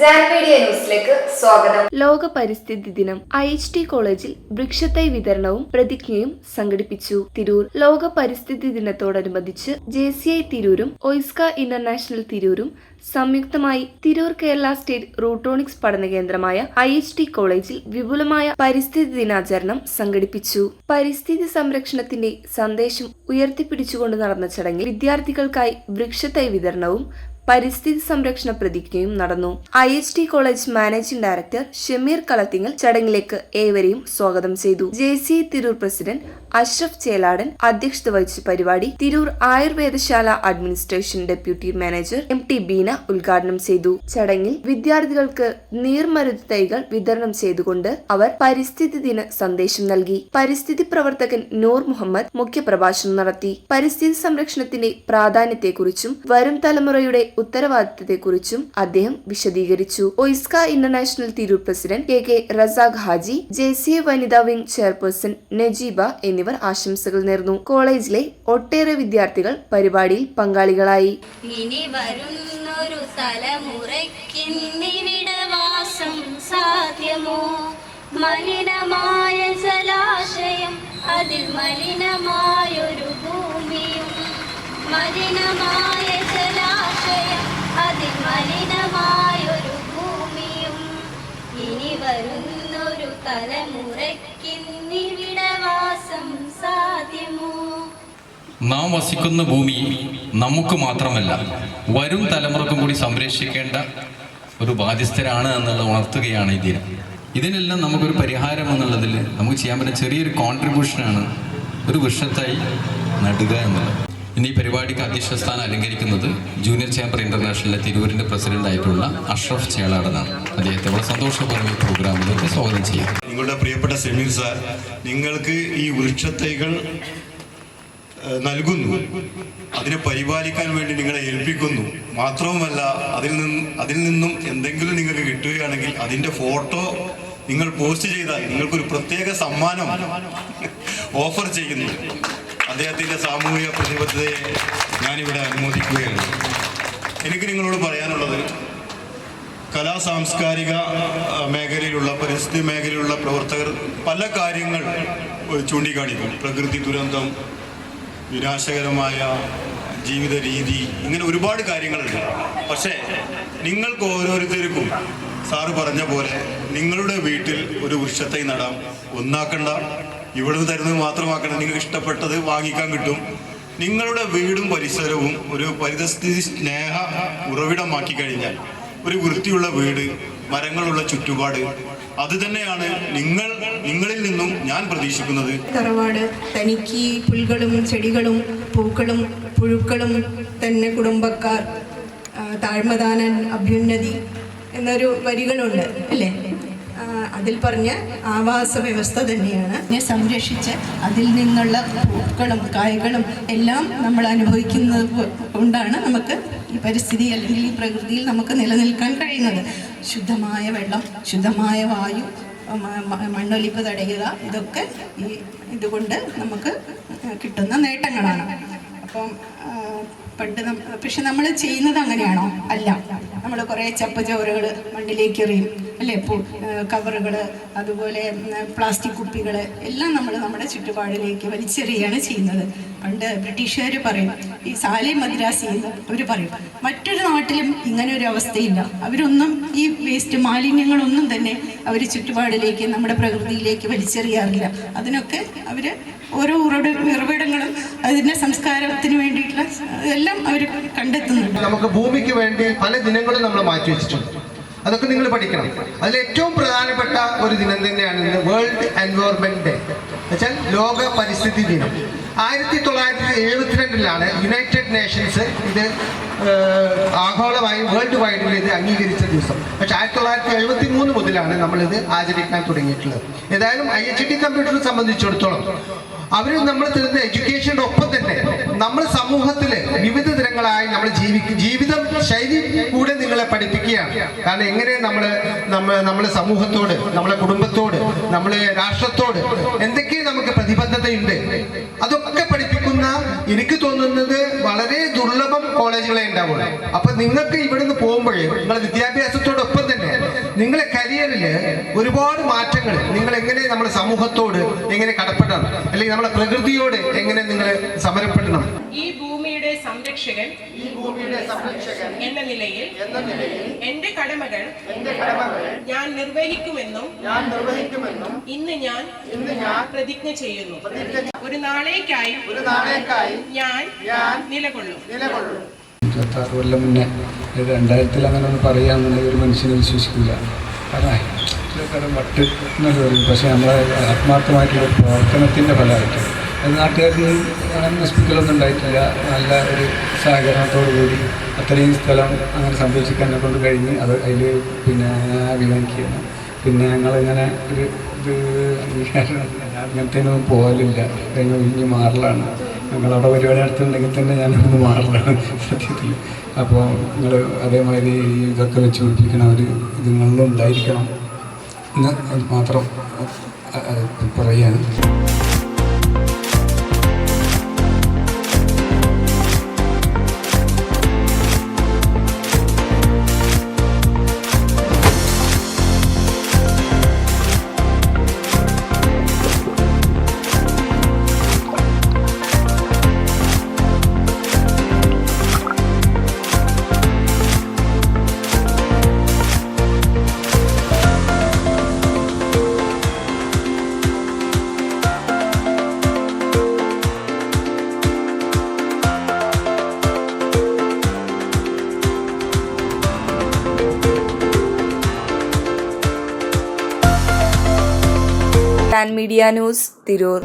ജാൻമീഡിയ ന്യൂസിലേക്ക് സ്വാഗതം. ലോക പരിസ്ഥിതി ദിനം IHT കോളേജിൽ വൃക്ഷത്തൈ വിതരണവും പ്രതിജ്ഞയും സംഘടിപ്പിച്ചു. തിരൂർ ലോക പരിസ്ഥിതി ദിനത്തോടനുബന്ധിച്ച് JCI തിരൂരും OISCA ഇന്റർനാഷണൽ തിരൂരും സംയുക്തമായി തിരൂർ കേരള സ്റ്റേറ്റ് റൂട്ടോണിക്സ് പഠന കേന്ദ്രമായ IHT കോളേജിൽ വിപുലമായ പരിസ്ഥിതി ദിനാചരണം സംഘടിപ്പിച്ചു. പരിസ്ഥിതി സംരക്ഷണത്തിന്റെ സന്ദേശം ഉയർത്തിപ്പിടിച്ചുകൊണ്ട് നടന്ന ചടങ്ങിൽ വിദ്യാർത്ഥികൾക്കായി വൃക്ഷത്തൈ വിതരണവും പരിസ്ഥിതി സംരക്ഷണ പ്രതിജ്ഞയും നടന്നു. IHT college managing director Shameer Kalathingal ചടങ്ങിലേക്ക് ഏവരെയും സ്വാഗതം ചെയ്തു. JCI തിരൂർ പ്രസിഡന്റ് അഷ്റഫ് ചേലാടൻ അധ്യക്ഷത വഹിച്ച പരിപാടി Tirur Ayurvedashala administration deputy manager MT Beena ഉദ്ഘാടനം ചെയ്തു. ചടങ്ങിൽ വിദ്യാർത്ഥികൾക്ക് നീർമരുത് തൈകൾ വിതരണം ചെയ്തുകൊണ്ട് അവർ പരിസ്ഥിതി ദിന സന്ദേശം നൽകി. പരിസ്ഥിതി പ്രവർത്തകൻ നൂർ മുഹമ്മദ് മുഖ്യപ്രഭാഷണം നടത്തി. പരിസ്ഥിതി സംരക്ഷണത്തിന്റെ പ്രാധാന്യത്തെക്കുറിച്ചും വരും തലമുറയുടെ ഉത്തരവാദിത്തത്തെക്കുറിച്ചും അദ്ദേഹം വിശദീകരിച്ചു. OISCA international Tirur president KK Razak Haji, JCI വനിതാ വിംഗ് ചെയർപേഴ്സൺ നജീബ എന്നിവർ ആശംസകൾ നേർന്നു. കോളേജിലെ ഒട്ടേറെ വിദ്യാർത്ഥികൾ പരിപാടിയിൽ പങ്കാളികളായി. ഇനി വരുന്നൊരു തലമുറയ്ക്കിന്നിവിടവാസം സാധ്യമോ? മലിനമായ ജലാശയം, അതിൽ മലിനമായൊരു ഭൂമിയും. മലിനമായ ജലാശയം, അതിൽ മലിനമായൊരു ഭൂമിയും. ഇനി വരുന്നൊരു തലമുറയ്ക്കിന്നിവിടവാസം സാധ്യമോ? നാം വസിക്കുന്ന ഭൂമി നമുക്ക് മാത്രമല്ല വരും തലമുറക്കും കൂടി സംരക്ഷിക്കേണ്ട ഒരു ബാധ്യസ്ഥരാണ് എന്നുള്ളത് ഉണർത്തുകയാണ് ഈ ദിനം. ഇതിനെല്ലാം നമുക്കൊരു പരിഹാരം എന്നുള്ളതിൽ നമുക്ക് ചെയ്യാൻ പറ്റുന്ന ചെറിയൊരു കോൺട്രിബ്യൂഷനാണ് ഒരു വൃക്ഷത്തൈ നടുക എന്നുള്ളത്. ഇന്ന് ഈ പരിപാടിക്ക് അധ്യക്ഷ സ്ഥാനം അലങ്കരിക്കുന്നത് ജൂനിയർ ചേംബർ ഇന്റർനാഷണലിലെ തിരൂരിന്റെ പ്രസിഡന്റ് ആയിട്ടുള്ള അഷ്റഫ് ചേലാടനാണ്. അദ്ദേഹത്തെ വളരെ സന്തോഷപൂർവ്വം ഈ പ്രോഗ്രാമിലേക്ക് സ്വാഗതം ചെയ്യും. നിങ്ങളുടെ പ്രിയപ്പെട്ട സമീർ സാർ നിങ്ങൾക്ക് ഈ വൃക്ഷത്തൈകൾ നൽകുന്നു, അതിനെ പരിപാലിക്കാൻ വേണ്ടി നിങ്ങളെ ഏൽപ്പിക്കുന്നു. മാത്രവുമല്ല അതിൽ നിന്നും എന്തെങ്കിലും നിങ്ങൾക്ക് കിട്ടുകയാണെങ്കിൽ അതിൻ്റെ ഫോട്ടോ നിങ്ങൾ പോസ്റ്റ് ചെയ്താൽ നിങ്ങൾക്കൊരു പ്രത്യേക സമ്മാനം ഓഫർ ചെയ്യുന്നു. അദ്ദേഹത്തിൻ്റെ സാമൂഹിക പ്രതിബദ്ധതയെ ഞാനിവിടെ അനുമോദിക്കുകയാണ്. എനിക്ക് നിങ്ങളോട് പറയാനുള്ളത്, കലാ സാംസ്കാരിക മേഖലയിലുള്ള പരിസ്ഥിതി മേഖലയിലുള്ള പ്രവർത്തകർ പല കാര്യങ്ങൾ ചൂണ്ടിക്കാണിക്കും. പ്രകൃതി ദുരന്തം, വിനാശകരമായ ജീവിത രീതി, ഇങ്ങനെ ഒരുപാട് കാര്യങ്ങളുണ്ട്. പക്ഷേ നിങ്ങൾക്ക് ഓരോരുത്തർക്കും സാറ് പറഞ്ഞ പോലെ നിങ്ങളുടെ വീട്ടിൽ ഒരു വൃക്ഷത്തൈ നടാം. ഒന്നാക്കണ്ട, ഇവിടുന്ന് തരുന്നത് മാത്രമാക്കണം. നിങ്ങൾക്ക് ഇഷ്ടപ്പെട്ടത് വാങ്ങിക്കാൻ കിട്ടും. നിങ്ങളുടെ വീടും പരിസരവും ഒരു പരിസ്ഥിതി സ്നേഹ ഉറവിടമാക്കി കഴിഞ്ഞാൽ, ഒരു വൃത്തിയുള്ള വീട്, മരങ്ങളുള്ള ചുറ്റുപാട്, അത് തന്നെയാണ് നിങ്ങളിൽ നിന്നും ഞാൻ പ്രതീക്ഷിക്കുന്നത്. തറവാട് തനിക്ക് പുൽകളും ചെടികളും പൂക്കളും പുഴുക്കളും തന്നെ കുടുംബക്കാർ, താഴ്മദാനൻ അഭ്യുന്നതി എന്നൊരു വരികളുണ്ട് അല്ലേ? അതിൽ പറഞ്ഞ ആവാസ വ്യവസ്ഥ തന്നെയാണ് സംരക്ഷിച്ച് അതിൽ നിന്നുള്ള പൂക്കളും കായ്കളും എല്ലാം നമ്മൾ അനുഭവിക്കുന്നത് കൊണ്ടാണ് നമുക്ക് ഈ പരിസ്ഥിതി അല്ലെങ്കിൽ ഈ പ്രകൃതിയിൽ നമുക്ക് നിലനിൽക്കാൻ കഴിയുന്നത്. ശുദ്ധമായ വെള്ളം, ശുദ്ധമായ വായു, മണ്ണൊലിപ്പ് തടയുക, ഇതൊക്കെ ഇതുകൊണ്ട് നമുക്ക് കിട്ടുന്ന നേട്ടങ്ങളാണ്. അപ്പം പക്ഷെ നമ്മൾ ചെയ്യുന്നത് അങ്ങനെയാണോ? അല്ല. നമ്മൾ കുറേ ചപ്പുചോറുകൾ മണ്ണിലേക്ക് എറിയും അല്ലേ? കവറുകൾ, അതുപോലെ പ്ലാസ്റ്റിക് കുപ്പികൾ എല്ലാം നമ്മൾ നമ്മുടെ ചുറ്റുപാടിലേക്ക് വലിച്ചെറിയാണ് ചെയ്യുന്നത്. പണ്ട് ബ്രിട്ടീഷുകാർ പറയും, ഈ സാലി മദ്രാസി എന്ന് അവർ പറയും, മറ്റൊരു നാട്ടിലും ഇങ്ങനെ ഒരു അവസ്ഥയില്ല. അവരൊന്നും ഈ വേസ്റ്റ് മാലിന്യങ്ങളൊന്നും തന്നെ അവർ ചുറ്റുപാടിലേക്ക്, നമ്മുടെ പ്രകൃതിയിലേക്ക് വലിച്ചെറിയാറില്ല. അതിനൊക്കെ അവർ ഓരോ ഉറവിടങ്ങളും അതിൻ്റെ സംസ്കാരത്തിന് വേണ്ടിയിട്ടുള്ള എല്ലാം അവർ കണ്ടെത്തുന്നുണ്ട്. നമുക്ക് ഭൂമിക്ക് വേണ്ടി പല ദിനങ്ങളും നമ്മൾ മാറ്റി വെച്ചിട്ടുണ്ട്. അതൊക്കെ നിങ്ങൾ പഠിക്കണം. അതിൽ ഏറ്റവും പ്രധാനപ്പെട്ട ഒരു ദിനം തന്നെയാണ് ഇന്ന് വേൾഡ് എൻവയോൺമെന്റ് ഡേ, എന്നുവെച്ചാൽ ലോക പരിസ്ഥിതി ദിനം. 1972 യുണൈറ്റഡ് നേഷൻസ് ഇത് ആഗോളമായി വേൾഡ് വൈഡിൽ ഇത് അംഗീകരിച്ച ദിവസം. പക്ഷെ 1973 മുതലാണ് നമ്മളിത് ആചരിക്കാൻ തുടങ്ങിയിട്ടുള്ളത്. ഏതായാലും IHT കമ്പ്യൂട്ടറിനെ സംബന്ധിച്ചിടത്തോളം അവർ നമ്മൾ തരുന്ന എഡ്യൂക്കേഷൻ്റെ ഒപ്പം തന്നെ നമ്മൾ സമൂഹത്തിൽ വിവിധ തരങ്ങളായി നമ്മൾ ജീവിതം ശൈലി കൂടെ നിങ്ങളെ പഠിപ്പിക്കുകയാണ്. കാരണം എങ്ങനെ നമ്മളെ സമൂഹത്തോട്, നമ്മളെ കുടുംബത്തോട്, നമ്മളെ രാഷ്ട്രത്തോട് എന്തൊക്കെ നമുക്ക് പ്രതിബദ്ധതയുണ്ട് അതൊക്കെ പഠിപ്പിക്കുന്ന, എനിക്ക് തോന്നുന്നത് വളരെ ദുർലഭം കോളേജുകളെ ഉണ്ടാവുള്ളൂ. അപ്പൊ നിങ്ങൾക്ക് ഇവിടുന്ന് പോകുമ്പോഴേ നിങ്ങളെ വിദ്യാഭ്യാസത്തോടൊപ്പം തന്നെ നിങ്ങളെ കരിയറിൽ ഒരുപാട് മാറ്റങ്ങൾ നിങ്ങൾ എങ്ങനെ നമ്മുടെ സമൂഹത്തോട് എങ്ങനെ കടപ്പെടണം, അല്ലെങ്കിൽ നമ്മുടെ പ്രകൃതിയോട് എങ്ങനെ നിങ്ങൾ സമരപ്പെടണം. ഈ ഭൂമിയുടെ സംരക്ഷകൻ എന്ന നിലയിൽ എന്റെ കടമകൾ ഞാൻ നിർവഹിക്കുമെന്നും ഇന്ന് ഞാൻ പ്രതിജ്ഞ ചെയ്യുന്നു. ഒരു നാളേക്കായി ഞാൻ നിലകൊള്ളും. 26 കൊല്ലം മുന്നേ 2000 അങ്ങനെ ഒന്ന് പറയാമെന്നുണ്ടെങ്കിൽ ഒരു മനുഷ്യനെ വിശ്വസിക്കില്ല. കാരണം വട്ട് എന്നൊക്കെ പറയും. പക്ഷേ നമ്മളെ ആത്മാർത്ഥമായിട്ടുള്ള പ്രവർത്തനത്തിൻ്റെ ഫലമായിട്ട് നാട്ടുകാർക്ക് അങ്ങനെ നശിപ്പിക്കലൊന്നും ഉണ്ടായിട്ടില്ല. നല്ല ഒരു സഹകരണത്തോടു കൂടി അത്രയും സ്ഥലം അങ്ങനെ സംരക്ഷിക്കാൻ കൊണ്ട് കഴിഞ്ഞ് അത് അതിൽ പിന്നെ അഭിമാനിക്കുകയാണ്. പിന്നെ ഞങ്ങളിങ്ങനെ ഒരു ഇത് അംഗീകാരം അങ്ങനത്തേനൊന്നും പോകലില്ല. കഴിഞ്ഞ ഒഴിഞ്ഞ് മാറലാണ്. ഞങ്ങളവിടെ പരിപാടി നടത്തുന്നുണ്ടെങ്കിൽ തന്നെ ഞാനൊന്ന് മാറലാണ് സത്യത്തിൽ. അപ്പോൾ നിങ്ങൾ അതേമാതിരി ഇതൊക്കെ വെച്ച് പിടിപ്പിക്കണം, ഒരു ഇത് നിങ്ങളിലും ഉണ്ടായിരിക്കണം എന്ന് മാത്രം പറയാണ്. Media news Tirur.